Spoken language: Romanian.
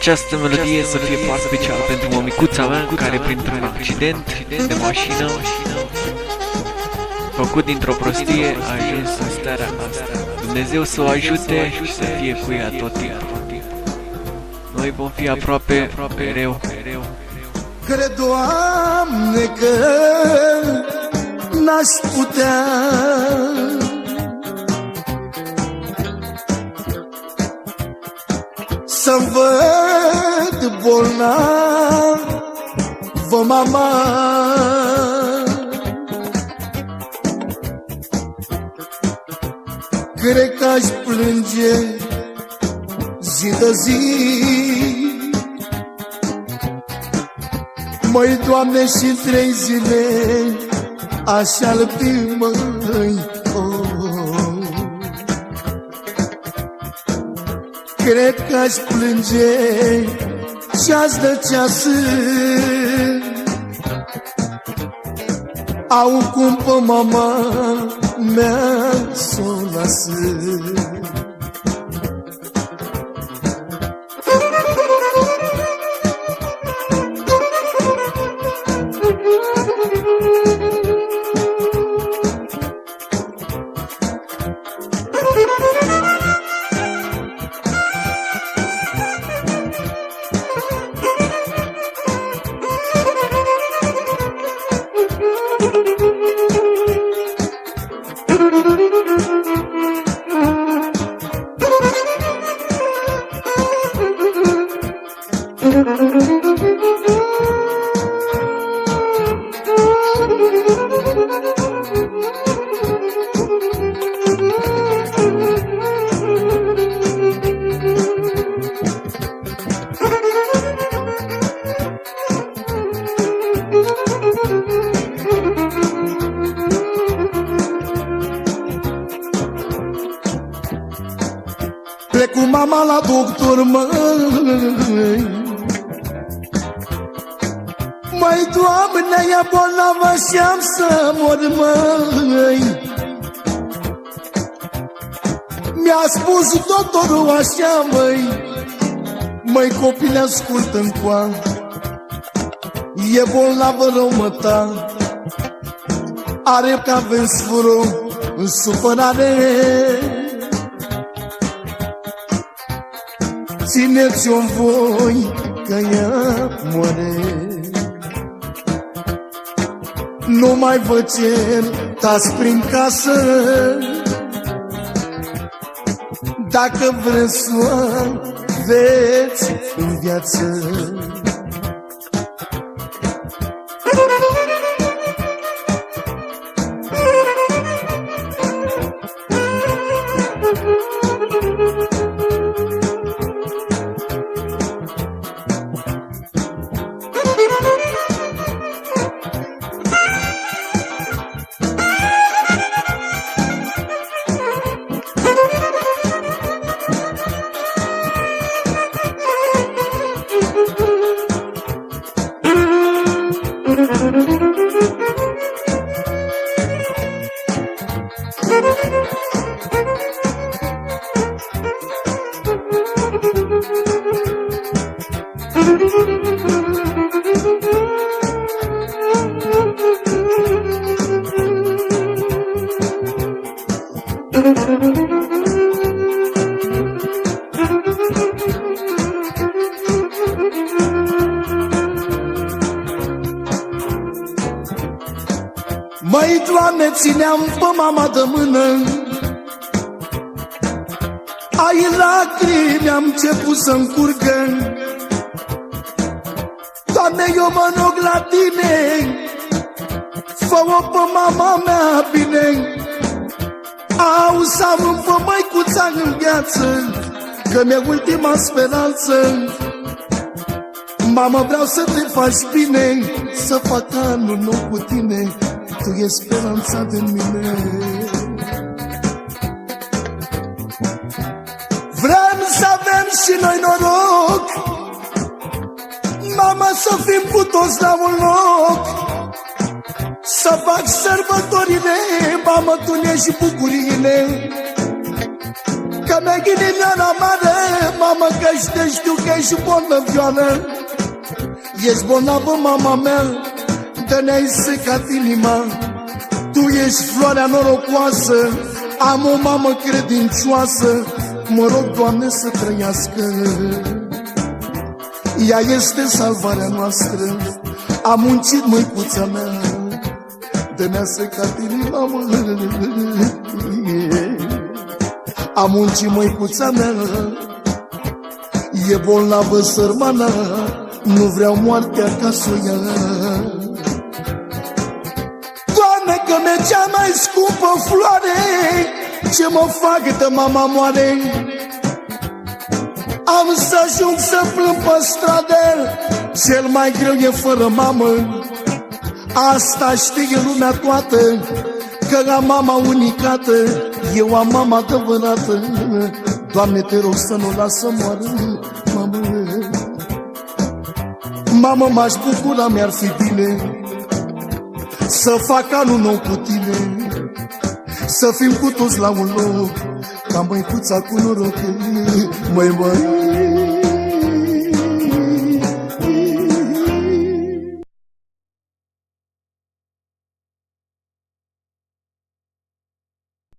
Această melodie să fie foarte specială pentru mămicuța mea care printr-un accident de mașină făcut dintr-o prostie a ajuns în starea asta. Dumnezeu să o ajute și să fie cu ea tot timpul. Noi vom fi aproape mereu. Cred, Doamne, că n-aș putea să-mi văd bolnavă mama. Cred că aș plânge zi de zi. Măi, Doamne, și 3 zile așa lăpim, măi, oh. Cred că aș plânge ceas de ceas. Au cum pe mama mea s-o lasă. Plec cu mama la doctor, măi. Măi, Doamne, e bolnavă și-am să mor, măi. Mi-a spus doctorul așa, măi. Măi, copile, ascultă-mi coa, e bolnavă rău, măta. Are ca vânsfurul în supărare. Țineți-o în voi că ea moare. Nu mai vă certați prin casă. Dacă vreți să o aveți în viață. Măi, Doamne, țineam pe mama de mână. Ai lacrimi am început să-mi curgă. Doamne, eu mă rog la Tine, fă-o pe mama mea bine. Au să am pe măicuța în viață, că mi-e ultima speranță. Mama, vreau să te faci bine, să fac anul nou cu Tine. Tu e speranța de mine. Vrem să avem și noi noroc, mama, să fim cu toți la un loc. Să fac sărbătorile, mamă, tu ne și bucuriile. Că Dă-ne ghinimioara mare, mamă, că știu că ești bolnăvioară. Ești bolnavă, mama mea, dă-ne-ai secat inima. Tu ești floarea norocoasă, am o mamă credincioasă. Mă rog, Doamne, să trăiască. Ea este salvarea noastră. Am muncit, măicuța mea, dă-ne-a secat inima, mă. Am muncit, măicuța mea, e bolnavă sărmana, nu vreau moartea ca să o ia. Doamne, că mi-e cea mai scumpă floare, ce mă fac de mama moare. Am să ajung să plâng pe stradă, cel mai greu e fără mamă. Asta știe lumea toată, că am mama unicată, eu am mama adevărată. Doamne, te rog să nu las să moară, mamă. Mamă, m-aș bucura, mi-ar fi bine să fac anul nou cu tine, să fim cu toți la un loc, ca măicuța cu noroc. Măi, măi.